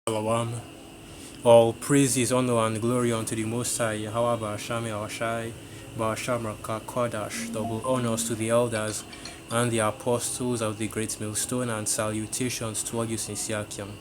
Shalom. All praises, honor, and glory unto the Most High, Yahweh Ba'asham Yahushai, Ba'asham Raka Kodash. Double honors to the elders and the apostles of the great millstone, and salutations to all you sincere Kim.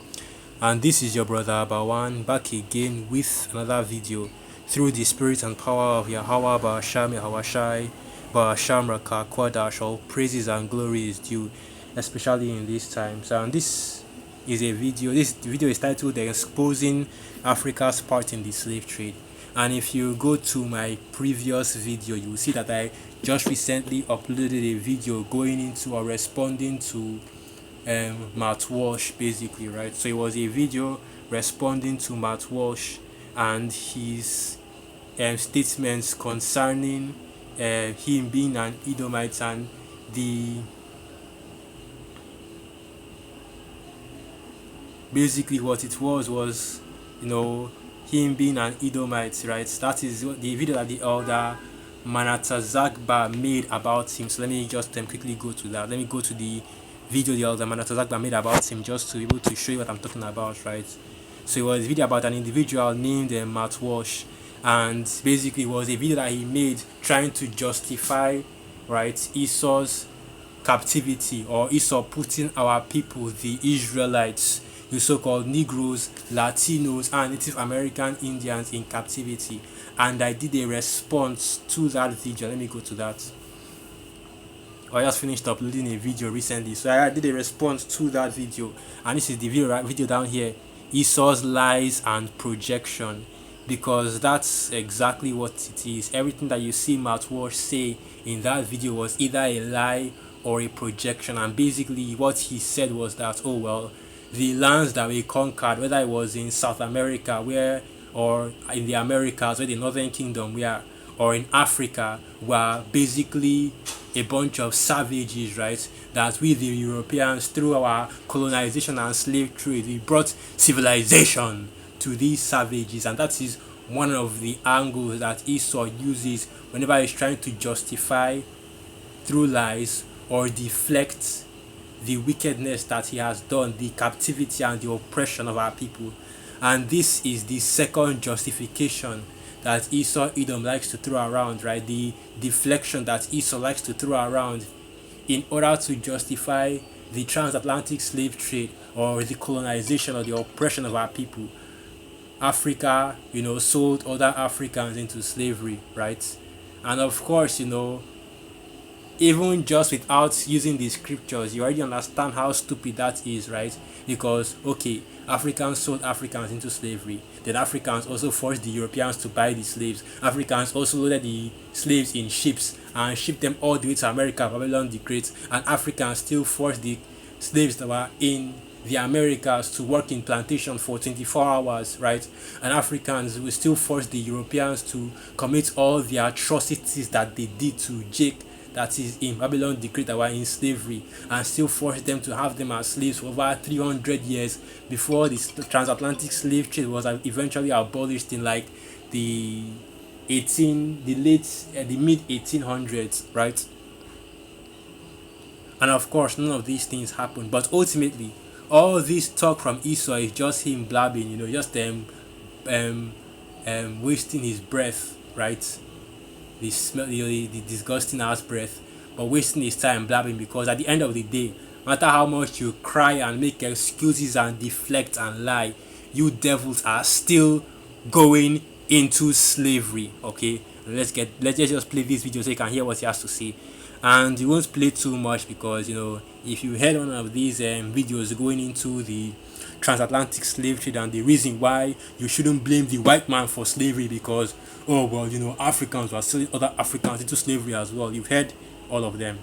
And this is your brother Abawan back again with another video through the spirit and power of Yahweh Ba'asham Yahushai, Ba'asham Raka Kodash. All praises and glory is due, especially in these times. And this video is titled Exposing Africa's Part in the Slave Trade. And if you go to my previous video, you will see that I just recently uploaded a video going into or responding to Matt Walsh, basically, right? So it was a video responding to Matt Walsh and his statements concerning him being an Edomite, and the basically what it was him being an Edomite, right? That is what the video that the elder Manatazakba made about him. So let me just quickly go to that. Let me go to the video the elder Manatazakba made about him, just to be able to show you what I'm talking about, right? So it was a video about an individual named Matt Walsh, and basically it was a video that he made trying to justify, right, Esau's captivity, or Esau putting our people, the Israelites, the so-called Negroes, Latinos, and Native American Indians in captivity. And I did a response to that video. Let me go to that. I just finished uploading a video recently, so I did a response to that video, and this is the video down here, Esau's lies and projection, because that's exactly what it is. Everything that you see Matt Walsh say in that video was either a lie or a projection. And basically what he said was that, oh well, the lands that we conquered, whether it was in South America or in the Americas, where the Northern Kingdom were, or in Africa, were basically a bunch of savages, right? That we, the Europeans, through our colonization and slave trade, we brought civilization to these savages. And that is one of the angles that Esau uses whenever he's trying to justify through lies or deflect the wickedness that he has done, the captivity and the oppression of our people. And this is the second justification that Esau Edom likes to throw around, right? The deflection that Esau likes to throw around in order to justify the transatlantic slave trade or the colonization or the oppression of our people. Africa, sold other Africans into slavery, right? And of course, even just without using the scriptures, you already understand how stupid that is, right? Because, okay, Africans sold Africans into slavery. Then Africans also forced the Europeans to buy the slaves. Africans also loaded the slaves in ships and shipped them all the way to America, Babylon the Great. And Africans still forced the slaves that were in the Americas to work in plantation for 24 hours, right? And Africans will still force the Europeans to commit all the atrocities that they did to Jake, that is in Babylon the Great, that were in slavery, and still force them to have them as slaves for over 300 years before the transatlantic slave trade was eventually abolished in like the mid 1800s, right? And of course none of these things happened, but ultimately all this talk from Esau is just him blabbing, just wasting his breath, right? The disgusting ass breath, but wasting his time blabbing, because at the end of the day, no matter how much you cry and make excuses and deflect and lie, you devils are still going into slavery. Okay, let's just play this video so you can hear what he has to say. And you won't play too much because if you heard one of these videos going into the transatlantic slave trade and the reason why you shouldn't blame the white man for slavery, because oh well, Africans were selling other Africans into slavery as well. You've heard all of them.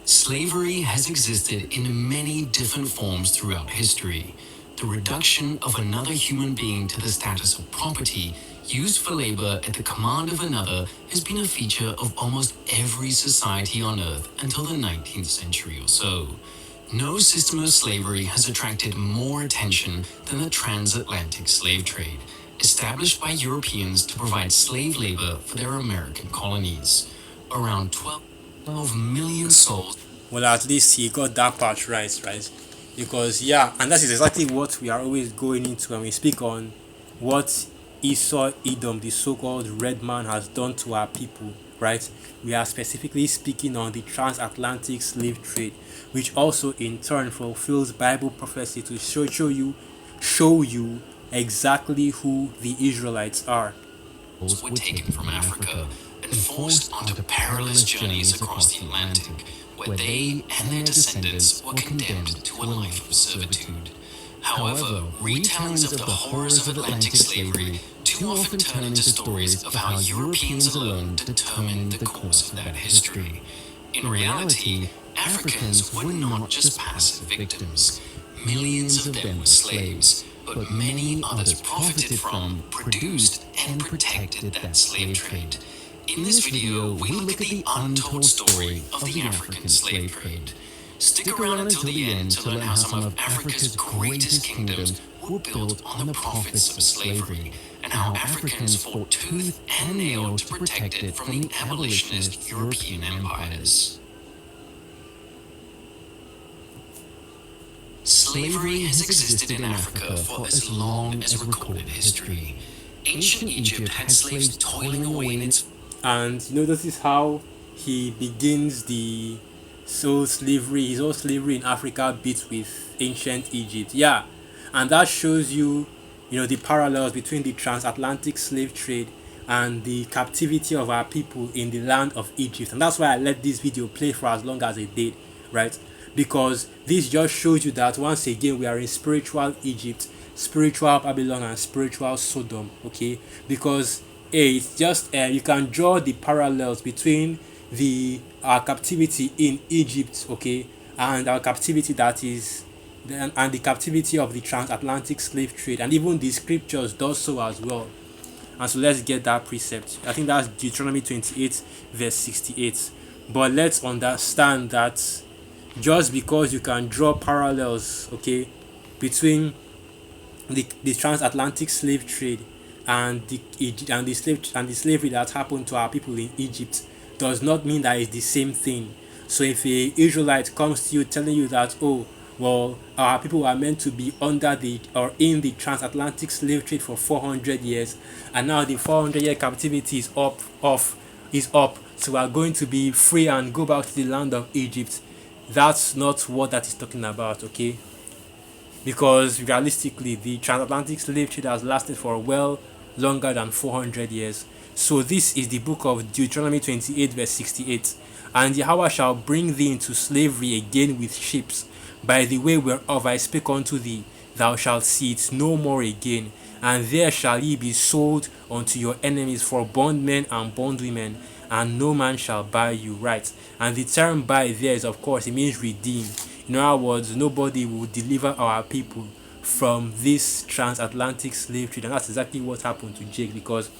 Slavery has existed in many different forms throughout history. The reduction of another human being to the status of property used for labor at the command of another has been a feature of almost every society on Earth until the 19th century or so. No system of slavery has attracted more attention than the transatlantic slave trade, established by Europeans to provide slave labor for their American colonies. Around 12 million souls. Well, at least he got that part right? Because yeah, and that is exactly what we are always going into when we speak on what Esau Edom, the so-called red man, has done to our people, right? We are specifically speaking on the transatlantic slave trade, which also in turn fulfills Bible prophecy to show you exactly who the Israelites are. Were taken from Africa and forced onto perilous journeys across the Atlantic, where they and their descendants were condemned to a life of servitude. However, retellings of the horrors of Atlantic slavery too often turn into stories of how Europeans alone determined the course of that history. In reality, Africans were not just passive victims. Millions of them were slaves, but many others profited from, produced, and protected that slave trade. In this video, we look at the untold story of the African slave trade. Stick around until the end to learn how some of Africa's greatest kingdoms were built on the profits of slavery, and how Africans fought tooth and nail to protect it from the abolitionist European empires. Slavery has existed in Africa for as long as recorded history. Ancient Egypt had slaves toiling away in its. And this is how he begins his whole slavery in Africa bit with ancient Egypt. Yeah. And that shows you, the parallels between the transatlantic slave trade and the captivity of our people in the land of Egypt. And that's why I let this video play for as long as it did, right? Because this just shows you that once again we are in spiritual Egypt, spiritual Babylon, and spiritual Sodom. Okay, because it's just you can draw the parallels between our captivity in Egypt, okay, and our captivity and the captivity of the transatlantic slave trade, and even the scriptures does so as well. And so let's get that precept. I think that's Deuteronomy 28 verse 68. But let's understand that just because you can draw parallels, okay, between the transatlantic slave trade and the slavery that happened to our people in Egypt does not mean that it's the same thing. So if a Israelite comes to you telling you that, oh, well, our people were meant to be under or in the transatlantic slave trade for 400 years, and now the 400-year captivity is up, so we are going to be free and go back to the land of Egypt. That's not what that is talking about, okay? Because realistically, the transatlantic slave trade has lasted for well longer than 400 years. So this is the book of Deuteronomy 28 verse 68. And Yahweh shall bring thee into slavery again with ships, by the way whereof I spake unto thee, thou shalt see it no more again. And there shall ye be sold unto your enemies for bondmen and bondwomen, and no man shall buy you, right? And the term buy there is, of course, it means redeem. In other words, nobody will deliver our people from this transatlantic slave trade. And that's exactly what happened to Jake, because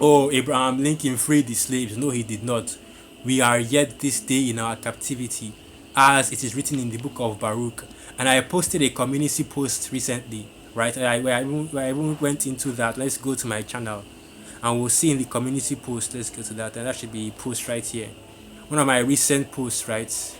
Abraham Lincoln freed the slaves. No, he did not. We are yet this day in our captivity, as it is written in the book of Baruch. And I posted a community post recently, right, where I even went into that. Let's go to my channel and we'll see in the community post. Let's go to that, and that should be post right here, one of my recent posts, right?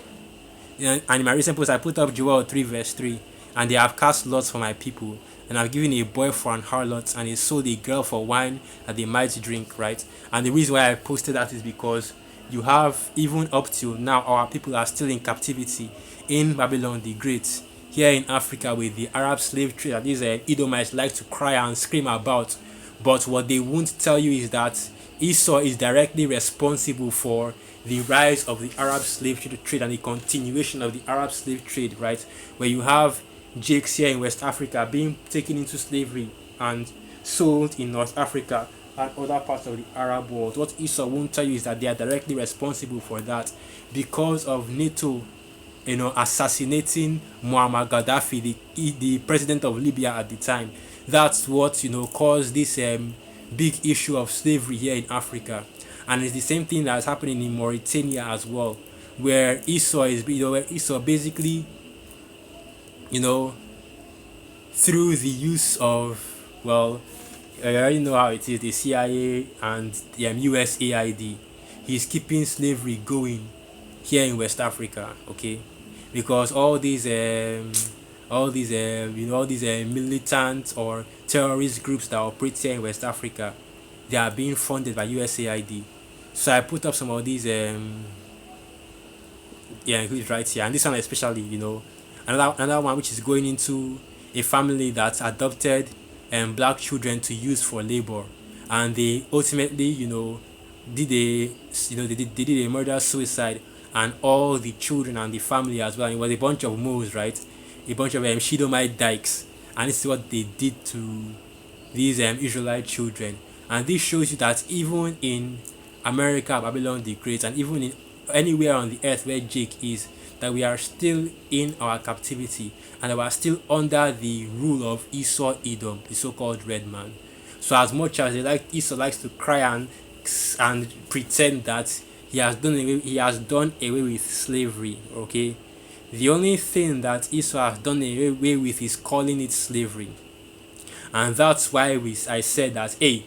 And in my recent post I put up Joel 3 verse 3, and they have cast lots for my people, and I've given a boy for an harlot, and he sold a girl for wine that they might drink, right? And the reason why I posted that is because you have, even up till now, our people are still in captivity in Babylon the Great, here in Africa, with the Arab slave trade that these Edomites like to cry and scream about. But what they won't tell you is that Esau is directly responsible for the rise of the Arab slave trade and the continuation of the Arab slave trade, right? Where you have Jakes here in West Africa being taken into slavery and sold in North Africa and other parts of the Arab world. What Esau won't tell you is that they are directly responsible for that because of NATO, assassinating Muammar Gaddafi, the president of Libya at the time. That's what caused this big issue of slavery here in Africa. And it's the same thing that's happening in Mauritania as well, where Esau basically, through the use of, well, I already know how it is, the CIA and the USAID, he's keeping slavery going here in West Africa, okay? because all these militant or terrorist groups that operate here in West Africa, they are being funded by USAID. So I put up some of these yeah, include right here, and this one especially, another one which is going into a family that adopted black children to use for labor, and they ultimately, did a they did a murder suicide, and all the children and the family as well. And it was a bunch of moles, right? A bunch of Shidomite dykes, and this is what they did to these Israelite children. And this shows you that even in America, Babylon the Great, and even in anywhere on the earth where Jake is, that we are still in our captivity, and that we are still under the rule of Esau Edom, the so-called red man. So as much as Esau likes to cry and pretend that he has done away with slavery, okay, the only thing that Esau has done away with is calling it slavery. And that's why I said that, hey,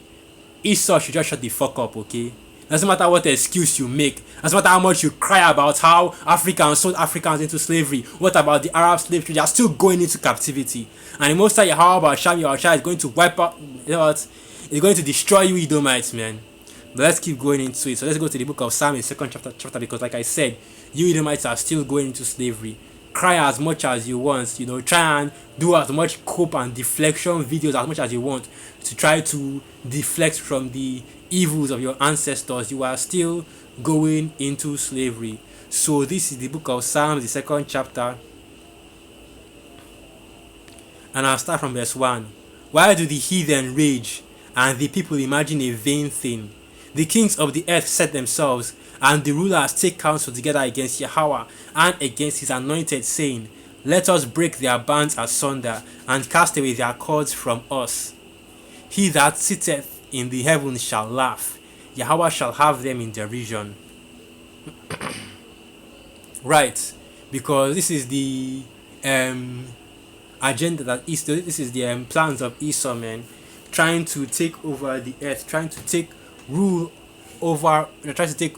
Esau should just shut the fuck up, okay? Doesn't matter what excuse you make. Doesn't matter how much you cry about how Africans sold Africans into slavery. What about the Arab slave trade? They are still going into captivity. And the most time how about Sham Yahusha is going to wipe out, you know what? It's going to destroy you Edomites, man. But let's keep going into it. So let's go to the book of Psalm in second chapter, because like I said, you Edomites are still going into slavery. Cry as much as you want, try and do as much cope and deflection videos as much as you want to try to deflect from the evils of your ancestors. You are still going into slavery. So this is the book of Psalms, the second chapter, and I'll start from verse 1. Why do the heathen rage and the people imagine a vain thing? The kings of the earth set themselves, and the rulers take counsel together against Yahweh and against his anointed, saying, let us break their bands asunder, and cast away their cords from us. He that sitteth in the heavens shall laugh. Yahweh shall have them in derision. Right, because this is the agenda that Esau, this is the plans of Esau, man, trying to take over the earth, trying to take rule over, trying to take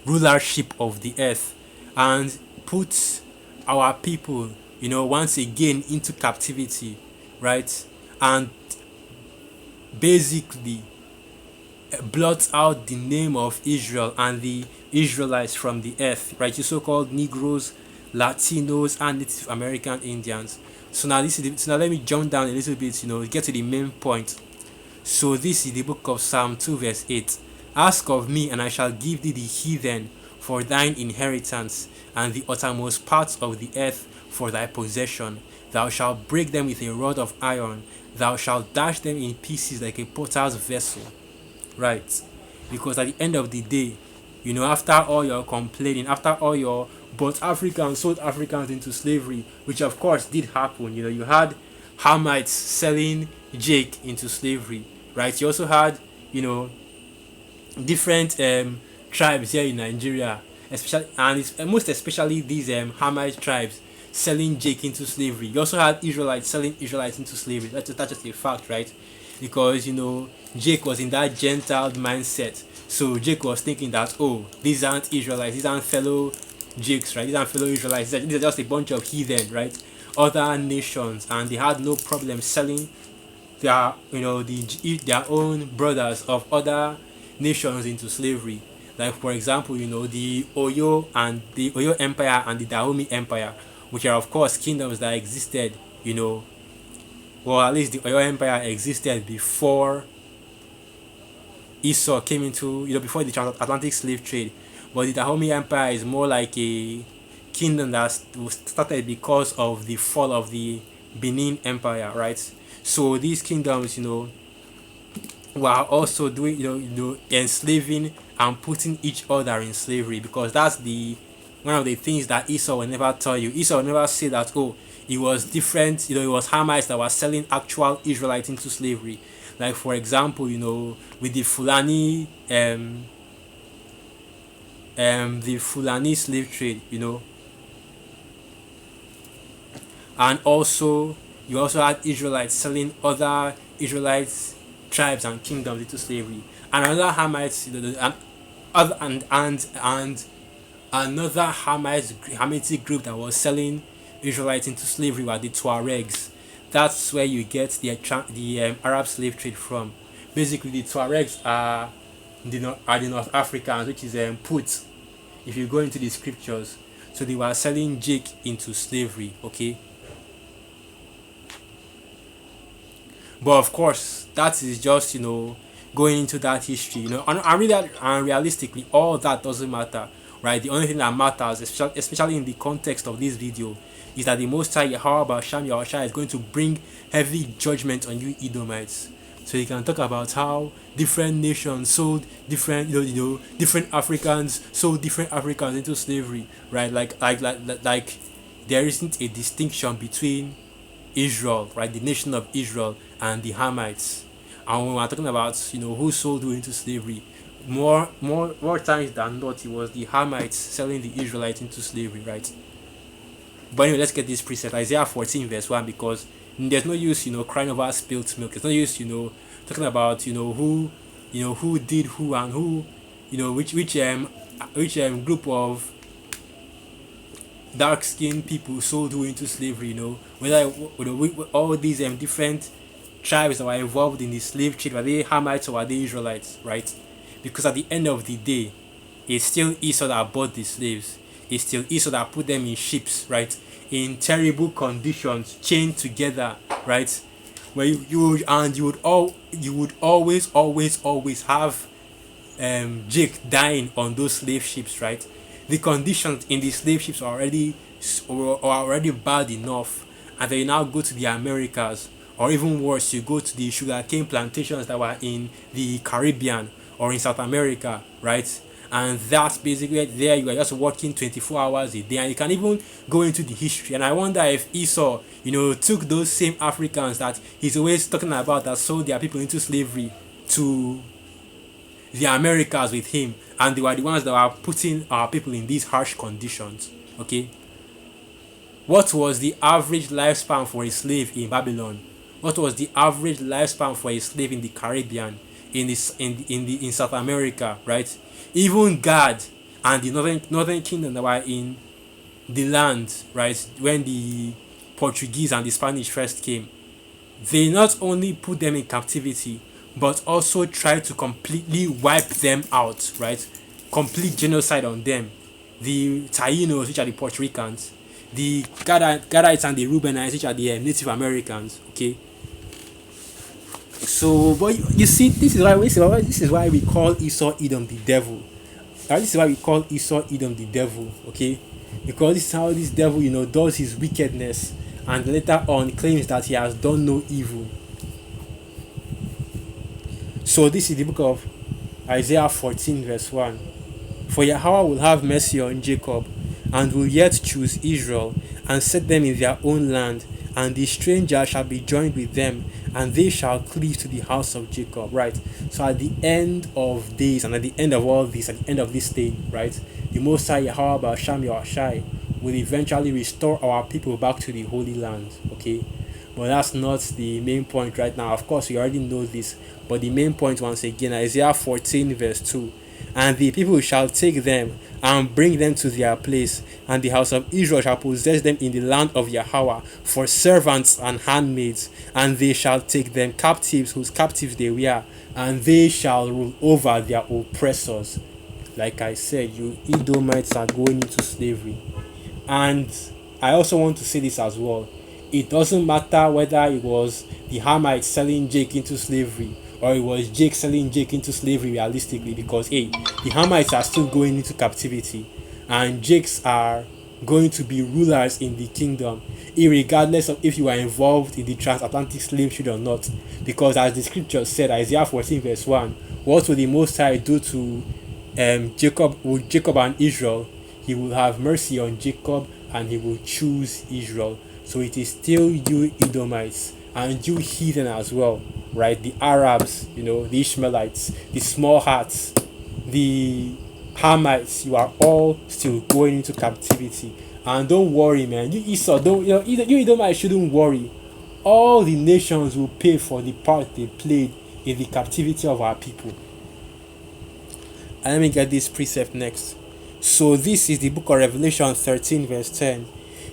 rulership of the earth, and put our people, once again into captivity, right? And basically blot out the name of Israel and the Israelites from the earth, right? You so-called Negroes, Latinos, and Native American Indians. So now let me jump down a little bit, get to the main point. So this is the book of Psalm 2 verse 8. Ask of me, and I shall give thee the heathen for thine inheritance, and the uttermost parts of the earth for thy possession. Thou shalt break them with a rod of iron, thou shalt dash them in pieces like a potter's vessel. Right? Because at the end of the day, after all your complaining, after all your but Africans sold Africans into slavery, which of course did happen. You had Hamites selling Jake into slavery, right? You also had, different tribes here in Nigeria, especially, and it's most especially these Hamite tribes selling Jake into slavery. You also had Israelites selling Israelites into slavery. That's just a fact, right? Because Jake was in that Gentile mindset. So Jake was thinking that, oh, these aren't Israelites, these aren't fellow Jakes, right? These aren't fellow Israelites. These are just a bunch of heathen, right? Other nations, and they had no problem selling their their own brothers of other nations into slavery. Like for example, the Oyo Empire and the Dahomey Empire, which are of course kingdoms that existed, well, at least the Oyo Empire existed before Esau came into, before the transatlantic slave trade. But the Dahomey Empire is more like a kingdom that was started because of the fall of the Benin Empire, right? So these kingdoms, were also doing, enslaving and putting each other in slavery, because that's one of the things that Esau will never tell you. Esau will never say that, oh, it was different, it was Hamites that were selling actual Israelites into slavery. Like for example, with the Fulani slave trade, and also you also had Israelites selling other Israelites tribes and kingdoms into slavery, and another Hamites, and Another Hamitic group that was selling Israelites into slavery were the Tuaregs. That's where you get the Arab slave trade from. Basically, the Tuaregs are the North Africans, which is Put. If you go into the scriptures, so they were selling Jake into slavery. Okay, but of course, that is just going into that history. And realistically, all that doesn't matter, right? The only thing that matters, especially in the context of this video, is that the Most High Yahweh Sham Yahushua is going to bring heavy judgment on you Edomites. So you can talk about how different nations sold different, different Africans sold different Africans into slavery, right? Like there isn't a distinction between Israel, right, the nation of Israel, and the Hamites. And when we're talking about who sold who into slavery, more times than not, it was the Hamites selling the Israelites into slavery, right? But anyway, let's get this precept, Isaiah 14 verse 1, because there's no use crying over spilt milk. There's no use talking about who did who and who which group of dark skinned people sold who into slavery, whether all these different tribes that were involved in the slave trade, were they Hamites or were they Israelites, right? Because at the end of the day, it's still Esau that bought the slaves. It's still Esau that put them in ships, right? In terrible conditions, chained together, right? Where you would always have Jake dying on those slave ships, right? The conditions in the slave ships are already bad enough, and then you now go to the Americas, or even worse, you go to the sugarcane plantations that were in the Caribbean or in South America, right? And that's basically there. You are just working 24 hours a day, and you can even go into the history. And I wonder if Esau, took those same Africans that he's always talking about that sold their people into slavery to the Americas with him, and they were the ones that were putting our people in these harsh conditions. Okay, what was the average lifespan for a slave in Babylon? What was the average lifespan for a slave in the Caribbean, in South America, right? Even Gad and the northern kingdom that were in the land, right, when the Portuguese and the Spanish first came, they not only put them in captivity, but also tried to completely wipe them out, right? Complete genocide on them. The Tainos, which are the Puerto Ricans, the Gadites and the Reubenites, which are the Native Americans. Okay. So, but you see, this is why we call Esau Edom the devil. This is why we call Esau Edom the devil. Okay, because this is how this devil, does his wickedness, and later on claims that he has done no evil. So this is the book of Isaiah 14 verse 1. For Yahweh will have mercy on Jacob, and will yet choose Israel, and set them in their own land, and the stranger shall be joined with them, and they shall cleave to the house of Jacob. Right. So at the end of days, and at the end of all this, at the end of this thing, right, the Most High Yahweh Sham Yahushai will eventually restore our people back to the Holy Land. Okay. But that's not the main point right now. Of course, we already know this. But the main point, once again, Isaiah 14 verse 2. And the people shall take them and bring them to their place, and the house of Israel shall possess them in the land of Yahweh for servants and handmaids, and they shall take them captives whose captives they were, and they shall rule over their oppressors. Like I said, you Edomites are going into slavery. And I also want to say this as well. It doesn't matter whether it was the Hamites selling Jake into slavery, or it was Jake selling Jake into slavery realistically, because the Hamites are still going into captivity, and Jakes are going to be rulers in the kingdom, regardless of if you are involved in the transatlantic slave trade or not. Because as the scripture said, Isaiah 14 verse 1, what will the Most High do to Jacob and Israel? He will have mercy on Jacob, and he will choose Israel. So it is still you Edomites, and you heathen as well, right? The Arabs, the Ishmaelites, the small hearts, the Hamites, you are all still going into captivity. And don't worry, man. You Esau, you Edomites shouldn't worry. All the nations will pay for the part they played in the captivity of our people. And let me get this precept next. So this is the book of Revelation 13 verse 10.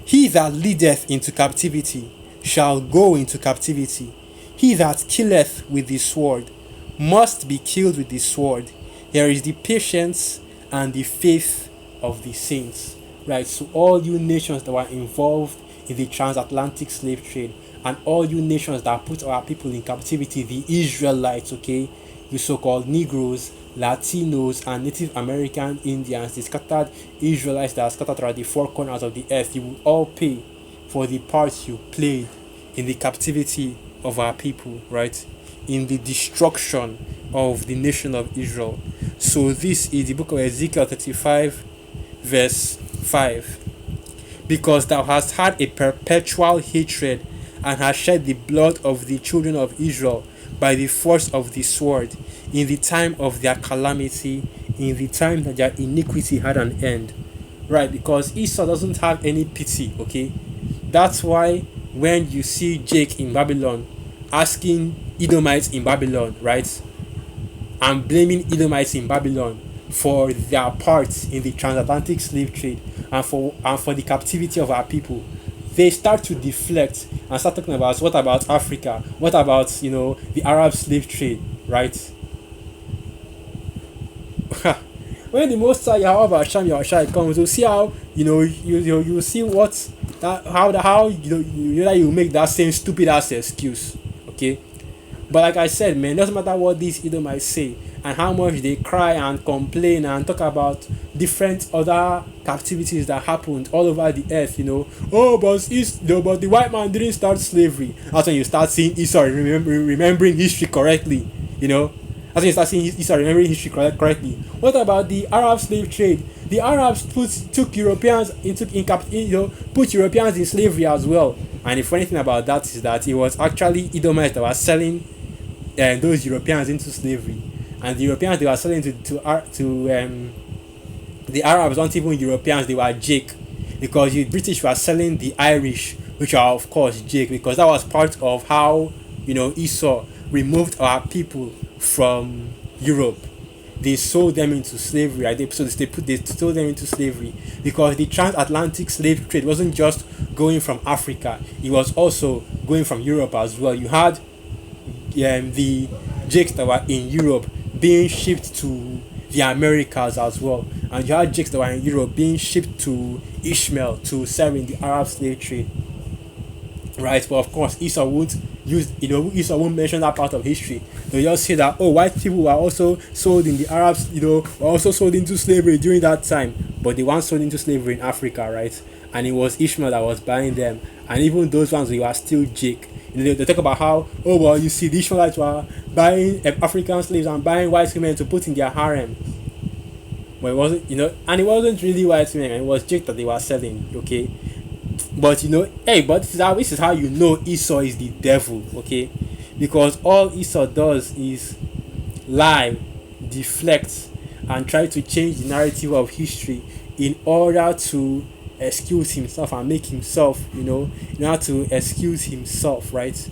He that leadeth into captivity shall go into captivity. He that killeth with the sword must be killed with the sword. Here is the patience and the faith of the saints. Right, so all you nations that were involved in the transatlantic slave trade, and all you nations that put our people in captivity, the Israelites, okay, the so-called Negroes, Latinos, and Native American Indians, the scattered Israelites that are scattered throughout the four corners of the earth, you will all pay for the part you played in the captivity of our people, right? In the destruction of the nation of Israel. So this is the book of Ezekiel 35, verse 5. Because thou hast had a perpetual hatred, and hast shed the blood of the children of Israel by the force of the sword, in the time of their calamity, in the time that their iniquity had an end. Right, because Esau doesn't have any pity, okay? That's why when you see Jake in Babylon asking Edomites in Babylon, right, and blaming Edomites in Babylon for their part in the transatlantic slave trade and for the captivity of our people, they start to deflect and start talking about what about Africa, what about the Arab slave trade, right? When the Most High Yahweh Hashem Yahushai comes, you see how you see what that how you make that same stupid ass excuse, okay? But like I said, man, doesn't matter what these Edomites say and how much they cry and complain and talk about different other captivities that happened all over the earth. Oh, but the white man didn't start slavery. That's when you start seeing Esau remembering history correctly. That's when you start seeing Esau remembering history correctly. What about the Arab slave trade? The Arabs put Europeans put Europeans in slavery as well. And the funny thing about that is that it was actually Edomites that were selling those Europeans into slavery, and the Europeans they were selling to the Arabs weren't even Europeans, they were Jake, because the British were selling the Irish, which are of course Jake, because that was part of how Esau removed our people from Europe. They sold them into slavery, right? They sold them into slavery because the transatlantic slave trade wasn't just going from Africa; it was also going from Europe as well. You had the Jakes that were in Europe being shipped to the Americas as well, and you had Jakes that were in Europe being shipped to Ishmael to serve in the Arab slave trade. Right, but of course Esau won't mention that part of history. They just say that white people were also sold in the Arabs, were also sold into slavery during that time, but they weren't sold into slavery in Africa, right? And it was Ishmael that was buying them, and even those ones they were still Jake. They talk about how you see the Ishmaelites were buying African slaves and buying white women to put in their harem. But it wasn't, and it wasn't really white women, it was Jake that they were selling, okay? But but this is how Esau is the devil, okay? Because all Esau does is lie, deflect, and try to change the narrative of history in order to excuse himself and make himself, in order to excuse himself, right?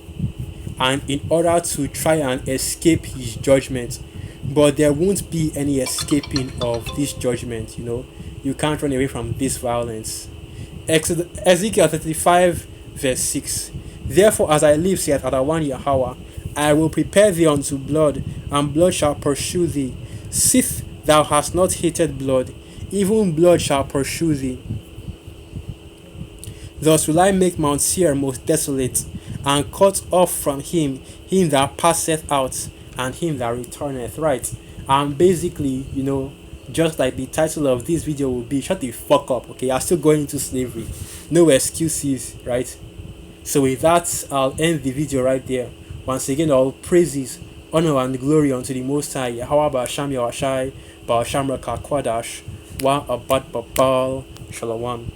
And in order to try and escape his judgment. But there won't be any escaping of this judgment, You can't run away from this violence. Ezekiel 35 verse 6. Therefore as I live, saith Adawan Yahweh, I will prepare thee unto blood, and blood shall pursue thee. Sith thou hast not hated blood, even blood shall pursue thee. Thus will I make Mount Seir most desolate, and cut off from him that passeth out, and him that returneth. Right? And basically, just like the title of this video will be, shut the fuck up, okay? You're still going into slavery. No excuses, right? So with that, I'll end the video right there. Once again, all praises, honor, and glory unto the Most High, Yahweh Ba'asham Yahushai, Ba'asham Raka Kwadash, Wa Abad Babal, Shalom.